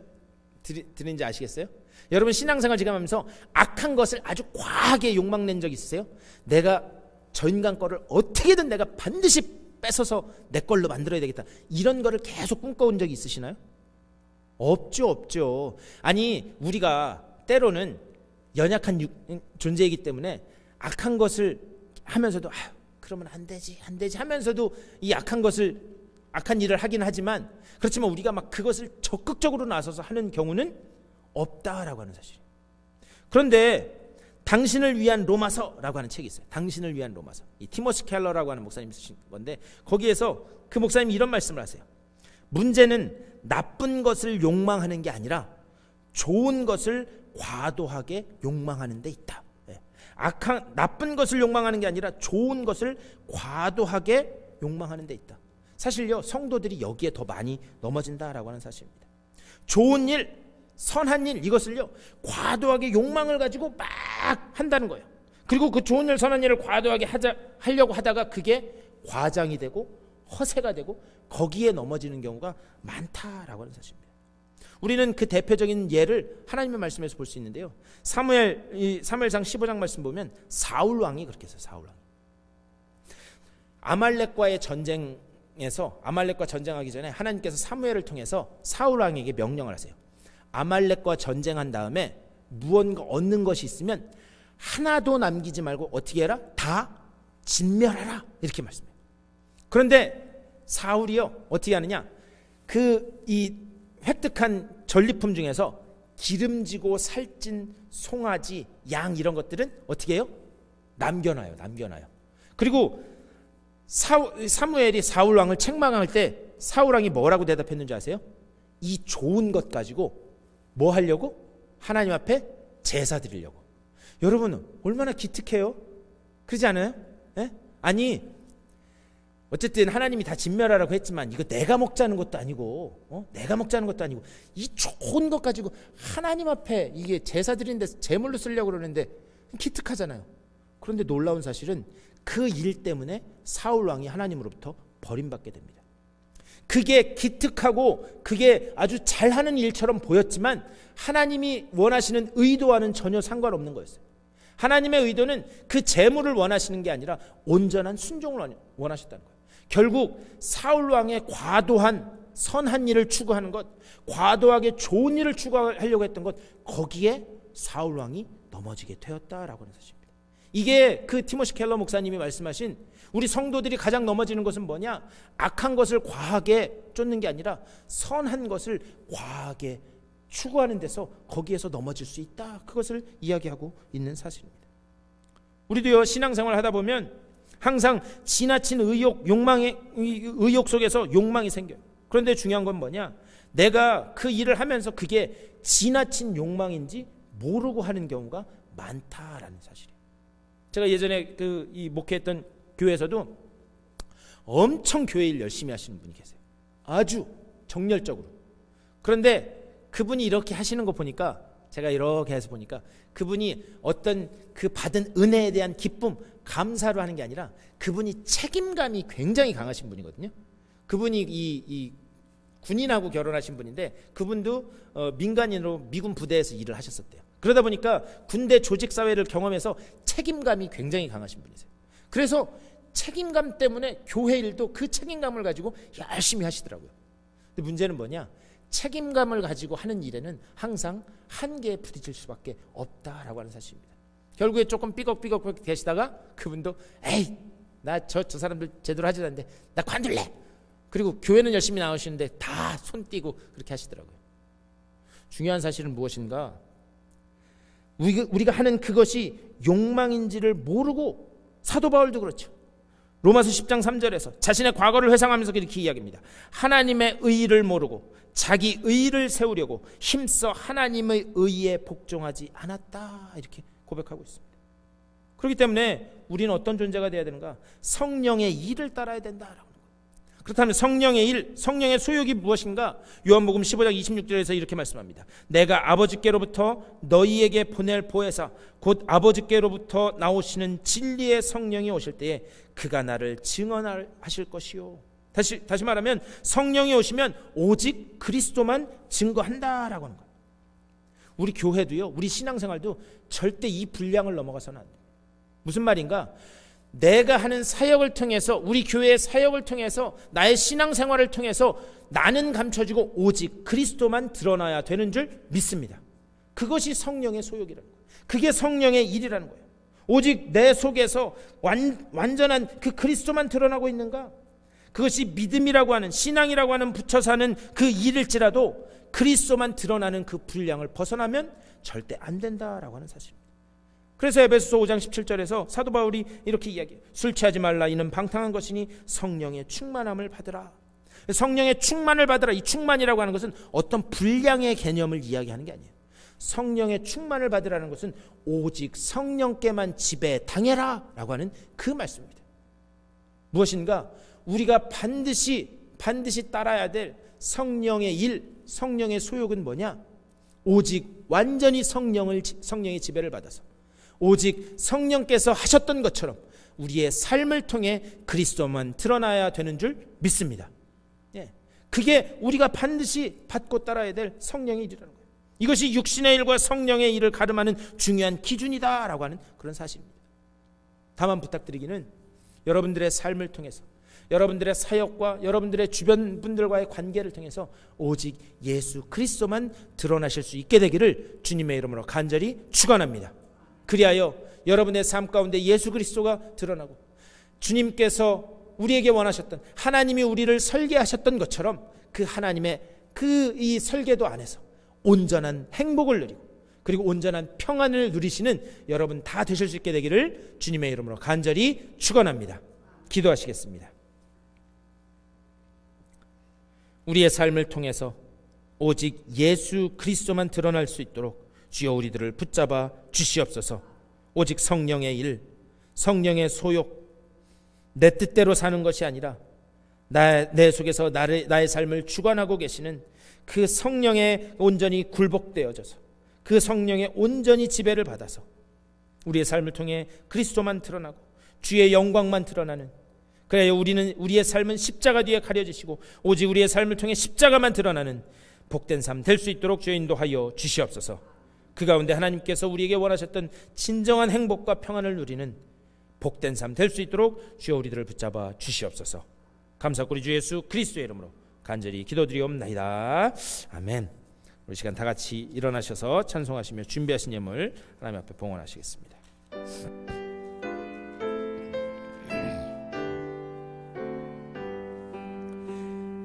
드리는지 아시겠어요? 여러분 신앙생활 지금 하면서 악한 것을 아주 과하게 욕망낸 적 있으세요? 내가 저 인간 거를 어떻게든 내가 반드시 뺏어서 내 걸로 만들어야 되겠다, 이런 거를 계속 꿈꿔온 적이 있으시나요? 없죠. 아니 우리가 때로는 연약한 존재이기 때문에 악한 것을 하면서도 그러면 안 되지 하면서도 이 악한 일을 하긴 하지만, 그렇지만 우리가 막 그것을 적극적으로 나서서 하는 경우는 없다라고 하는 사실이에요. 그런데 당신을 위한 로마서라고 하는 책이 있어요. 당신을 위한 로마서. 이 티모시 켈러라고 하는 목사님이 쓰신 건데, 거기에서 그 목사님이 이런 말씀을 하세요. 문제는 나쁜 것을 욕망하는 게 아니라 좋은 것을 과도하게 욕망하는 데 있다. 나쁜 것을 욕망하는 게 아니라 좋은 것을 과도하게 욕망하는 데 있다. 사실요, 성도들이 여기에 더 많이 넘어진다라고 하는 사실입니다. 좋은 일, 선한 일, 이것을요 과도하게 욕망을 가지고 막 한다는 거예요. 그리고 그 좋은 일, 선한 일을 과도하게 하려고 하다가 그게 과장이 되고 허세가 되고 거기에 넘어지는 경우가 많다라고 하는 사실입니다. 우리는 그 대표적인 예를 하나님의 말씀에서 볼 수 있는데요, 사무엘상 15장 말씀 보면 사울 왕이 그렇게 했어요. 사울 왕. 아말렉과의 전쟁에서, 아말렉과 전쟁하기 전에 하나님께서 사무엘을 통해서 사울 왕에게 명령을 하세요. 아말렉과 전쟁한 다음에 무언가 얻는 것이 있으면 하나도 남기지 말고 어떻게 해라? 다 진멸하라, 이렇게 말씀해요. 그런데 사울이요 어떻게 하느냐, 이 획득한 전리품 중에서 기름지고 살찐 송아지, 양, 이런 것들은 어떻게 해요? 남겨놔요. 그리고 사무엘이 사울 왕을 책망할 때 사울 왕이 뭐라고 대답했는지 아세요? 이 좋은 것 가지고 뭐 하려고? 하나님 앞에 제사 드리려고. 여러분 얼마나 기특해요? 그러지 않아요? 예? 아니 어쨌든 하나님이 다 진멸하라고 했지만 이거 내가 먹자는 것도 아니고, 이 좋은 것 가지고 하나님 앞에 이게 제사 드리는 데서 제물로 쓰려고 그러는데 기특하잖아요. 그런데 놀라운 사실은 그 일 때문에 사울 왕이 하나님으로부터 버림받게 됩니다. 그게 기특하고 그게 아주 잘하는 일처럼 보였지만 하나님이 원하시는 의도와는 전혀 상관없는 거였어요. 하나님의 의도는 그 제물을 원하시는 게 아니라 온전한 순종을 원하셨다는 거예요. 결국 사울 왕의 과도한 선한 일을 추구하는 것, 과도하게 좋은 일을 추구하려고 했던 것, 거기에 사울 왕이 넘어지게 되었다라고 하는 사실입니다. 이게 그 티모시 켈러 목사님이 말씀하신 우리 성도들이 가장 넘어지는 것은 뭐냐? 악한 것을 과하게 쫓는 게 아니라 선한 것을 과하게 추구하는 데서 거기에서 넘어질 수 있다. 그것을 이야기하고 있는 사실입니다. 우리도요 신앙생활 하다 보면 항상 지나친 의욕 속에서 욕망이 생겨요. 그런데 중요한 건 뭐냐? 내가 그 일을 하면서 그게 지나친 욕망인지 모르고 하는 경우가 많다라는 사실이에요. 제가 예전에 이 목회했던 교회에서도 엄청 교회 일 열심히 하시는 분이 계세요. 아주 정열적으로. 그런데 그분이 이렇게 하시는 거 보니까, 제가 이렇게 해서 보니까 그분이 어떤 그 받은 은혜에 대한 기쁨, 감사로 하는 게 아니라 그분이 책임감이 굉장히 강하신 분이거든요. 그분이 이 군인하고 결혼하신 분인데 그분도 민간인으로 미군 부대에서 일을 하셨었대요. 그러다 보니까 군대 조직사회를 경험해서 책임감이 굉장히 강하신 분이세요. 그래서 책임감 때문에 교회 일도 그 책임감을 가지고 열심히 하시더라고요. 근데 문제는 뭐냐? 책임감을 가지고 하는 일에는 항상 한계에 부딪힐 수밖에 없다라고 하는 사실입니다. 결국에 조금 삐걱삐걱 계시다가 그분도 에이 나 저 사람들 제대로 하지 않는데 나 관둘래. 그리고 교회는 열심히 나오시는데 다 손 띄고 그렇게 하시더라고요. 중요한 사실은 무엇인가? 우리가 하는 그것이 욕망인지를 모르고, 사도 바울도 그렇죠. 로마서 10장 3절에서 자신의 과거를 회상하면서 이렇게 이야기합니다. 하나님의 의의를 모르고 자기 의의를 세우려고 힘써 하나님의 의의에 복종하지 않았다, 이렇게 고백하고 있습니다. 그렇기 때문에 우리는 어떤 존재가 되어야 되는가? 성령의 일을 따라야 된다라고. 그렇다면 성령의 일, 성령의 소욕이 무엇인가? 요한복음 15장 26절에서 이렇게 말씀합니다. 내가 아버지께로부터 너희에게 보낼 보혜사 곧 아버지께로부터 나오시는 진리의 성령이 오실 때에 그가 나를 증언하실 것이요. 다시 말하면 성령이 오시면 오직 그리스도만 증거한다라고 하는 거예요. 우리 교회도요, 우리 신앙생활도 절대 이 분량을 넘어가서는 안 돼요. 무슨 말인가? 내가 하는 사역을 통해서, 우리 교회의 사역을 통해서, 나의 신앙생활을 통해서 나는 감춰지고 오직 그리스도만 드러나야 되는 줄 믿습니다. 그것이 성령의 소욕이라는 거예요. 그게 성령의 일이라는 거예요. 오직 내 속에서 완전한 그 그리스도만 드러나고 있는가? 그것이 믿음이라고 하는, 신앙이라고 하는 붙여 사는 그 일일지라도 그리스도만 드러나는 그 분량을 벗어나면 절대 안 된다라고 하는 사실입니다. 그래서 에베소서 5장 17절에서 사도 바울이 이렇게 이야기해요. 술 취하지 말라, 이는 방탕한 것이니 성령의 충만함을 받으라. 성령의 충만을 받으라. 이 충만이라고 하는 것은 어떤 분량의 개념을 이야기하는 게 아니에요. 성령의 충만을 받으라는 것은 오직 성령께만 지배당해라 라고 하는 그 말씀입니다. 무엇인가? 우리가 반드시 따라야 될 성령의 일, 성령의 소욕은 뭐냐? 오직 완전히 성령의 지배를 받아서 오직 성령께서 하셨던 것처럼 우리의 삶을 통해 그리스도만 드러나야 되는 줄 믿습니다. 그게 우리가 반드시 받고 따라야 될 성령의 일이라는 거예요. 이것이 육신의 일과 성령의 일을 가름하는 중요한 기준이다라고 하는 그런 사실입니다. 다만 부탁드리기는 여러분들의 삶을 통해서, 여러분들의 사역과 여러분들의 주변 분들과의 관계를 통해서 오직 예수 그리스도만 드러나실 수 있게 되기를 주님의 이름으로 간절히 축원합니다. 그리하여 여러분의 삶 가운데 예수 그리스도가 드러나고 주님께서 우리에게 원하셨던, 하나님이 우리를 설계하셨던 것처럼 그 하나님의 그 이 설계도 안에서 온전한 행복을 누리고 그리고 온전한 평안을 누리시는 여러분 다 되실 수 있게 되기를 주님의 이름으로 간절히 축원합니다. 기도하시겠습니다. 우리의 삶을 통해서 오직 예수 그리스도만 드러날 수 있도록 주여 우리들을 붙잡아 주시옵소서. 오직 성령의 일, 성령의 소욕, 내 뜻대로 사는 것이 아니라 내 속에서 나의 삶을 주관하고 계시는 그 성령에 온전히 굴복되어져서 그 성령에 온전히 지배를 받아서 우리의 삶을 통해 그리스도만 드러나고 주의 영광만 드러나는, 그래야 우리의 삶은 십자가 뒤에 가려지시고 오직 우리의 삶을 통해 십자가만 드러나는 복된 삶 될 수 있도록 주여 인도하여 주시옵소서. 그 가운데 하나님께서 우리에게 원하셨던 진정한 행복과 평안을 누리는 복된 삶 될 수 있도록 주여 우리들을 붙잡아 주시옵소서. 감사드리 주 예수 그리스도의 이름으로 간절히 기도드리옵나이다. 아멘. 우리 시간 다 같이 일어나셔서 찬송하시며 준비하신 예물 하나님 앞에 봉헌하시겠습니다.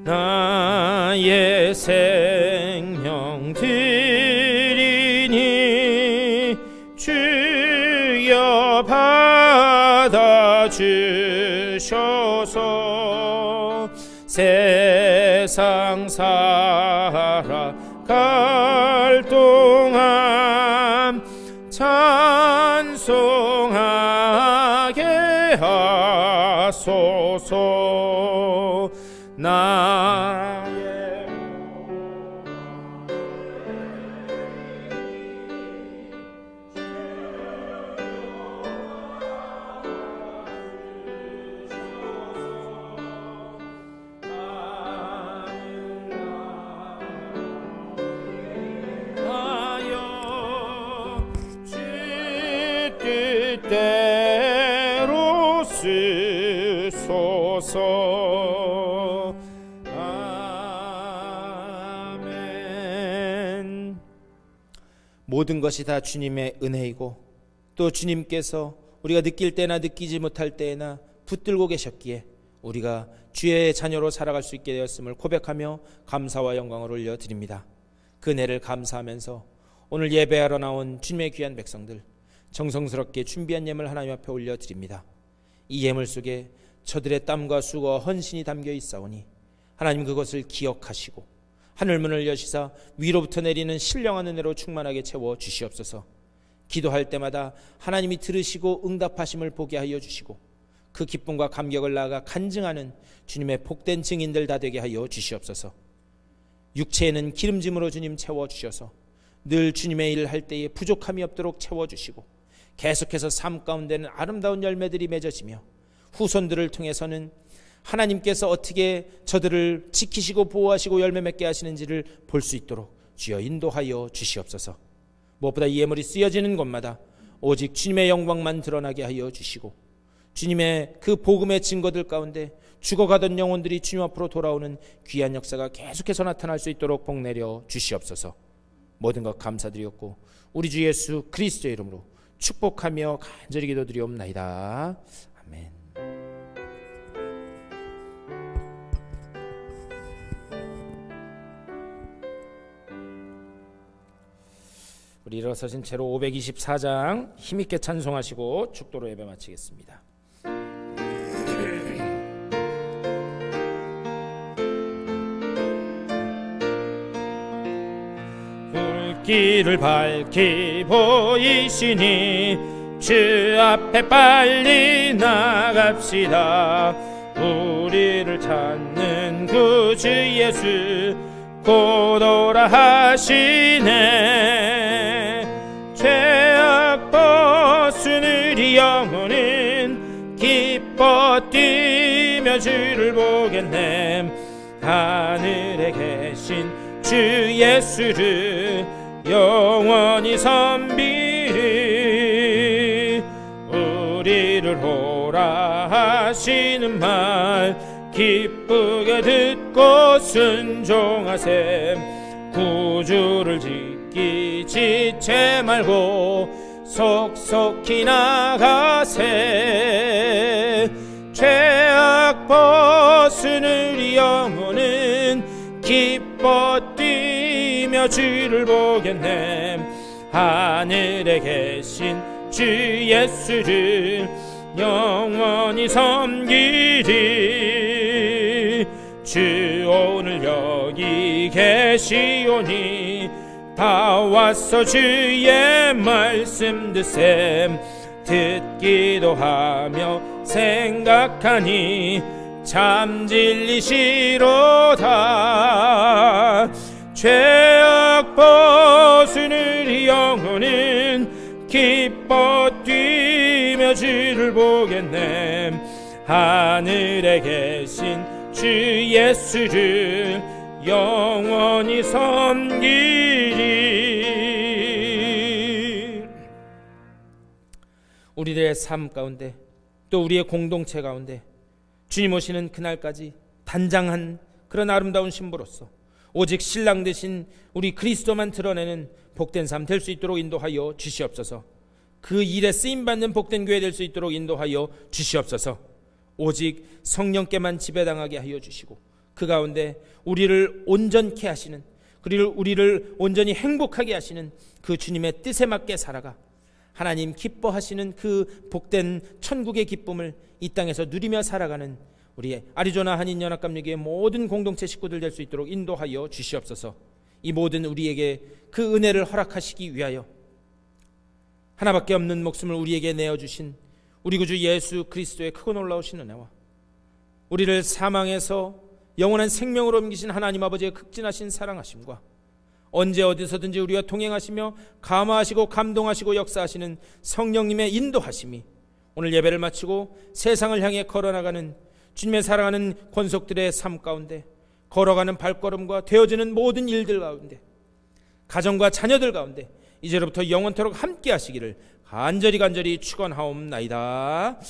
나의 생명 드리니 주여 받아주셔서 세상 살아갈 동안 찬송하게 하소서. 나의 뜻대로 쓰소서. 아멘. 모든 것이 다 주님의 은혜이고 또 주님께서 우리가 느낄 때나 느끼지 못할 때나 붙들고 계셨기에 우리가 주의 자녀로 살아갈 수 있게 되었음을 고백하며 감사와 영광을 올려드립니다. 그 은혜를 감사하면서 오늘 예배하러 나온 주님의 귀한 백성들, 정성스럽게 준비한 예물 하나님 앞에 올려드립니다. 이 예물 속에 저들의 땀과 수고와 헌신이 담겨 있사오니 하나님 그것을 기억하시고 하늘문을 여시사 위로부터 내리는 신령한 은혜로 충만하게 채워 주시옵소서. 기도할 때마다 하나님이 들으시고 응답하심을 보게 하여 주시고 그 기쁨과 감격을 나아가 간증하는 주님의 복된 증인들 다 되게 하여 주시옵소서. 육체에는 기름짐으로 주님 채워주셔서 늘 주님의 일을 할 때에 부족함이 없도록 채워주시고 계속해서 삶 가운데는 아름다운 열매들이 맺어지며 후손들을 통해서는 하나님께서 어떻게 저들을 지키시고 보호하시고 열매 맺게 하시는지를 볼 수 있도록 주여 인도하여 주시옵소서. 무엇보다 이 예물이 쓰여지는 곳마다 오직 주님의 영광만 드러나게 하여 주시고 주님의 그 복음의 증거들 가운데 죽어가던 영혼들이 주님 앞으로 돌아오는 귀한 역사가 계속해서 나타날 수 있도록 복 내려 주시옵소서. 모든 것 감사드리옵고 우리 주 예수 그리스도의 이름으로 축복하며 간절히 기도드리옵나이다. 아멘. 우리 일어서신 채로 524장 힘있게 찬송하시고 축도로 예배 마치겠습니다. 불길을 밝히 보이시니 주 앞에 빨리 나갑시다. 우리를 찾는 구주 예수 곧 오라 하시네. 죄악 벗은 우리 영혼은 기뻐 뛰며 주를 보겠네. 하늘에 계신 주 예수를 영원히 섬기리. 우리를 오라 하시는 말 기쁘게 듣고 순종하셈. 구주를 짓기 지체 말고 속속히 나가세. 죄악 벗은 우리 영혼은 기뻐 뛰며 주를 보겠네. 하늘에 계신 주 예수를 영원히 섬기리. 주 오늘 여기 계시오니 다 와서 주의 말씀 듣셈. 듣기도 하며 생각하니 참 진리시로다. 죄악 벗은 우리 영혼은 기뻐 뛰며 주를 보겠네. 하늘에 계신 주 예수를 영원히 섬기리. 우리들의 삶 가운데 또 우리의 공동체 가운데 주님 오시는 그날까지 단장한 그런 아름다운 신부로서 오직 신랑 되신 우리 그리스도만 드러내는 복된 삶 될 수 있도록 인도하여 주시옵소서. 그 일에 쓰임받는 복된 교회 될 수 있도록 인도하여 주시옵소서. 오직 성령께만 지배당하게 하여 주시고 그 가운데 우리를 온전케 하시는, 그리고 우리를 온전히 행복하게 하시는 그 주님의 뜻에 맞게 살아가 하나님 기뻐하시는 그 복된 천국의 기쁨을 이 땅에서 누리며 살아가는 우리 아리조나 한인연합감리교회 모든 공동체 식구들 될 수 있도록 인도하여 주시옵소서. 이 모든 우리에게 그 은혜를 허락하시기 위하여 하나밖에 없는 목숨을 우리에게 내어주신 우리 구주 예수 그리스도의 크고 놀라우신 은혜와 우리를 사망에서 영원한 생명으로 옮기신 하나님 아버지의 극진하신 사랑하심과 언제 어디서든지 우리와 동행하시며 감화하시고 감동하시고 역사하시는 성령님의 인도하심이 오늘 예배를 마치고 세상을 향해 걸어나가는 주님의 사랑하는 권속들의 삶 가운데 걸어가는 발걸음과 되어지는 모든 일들 가운데 가정과 자녀들 가운데 이제로부터 영원토록 함께 하시기를 간절히 축원하옵나이다.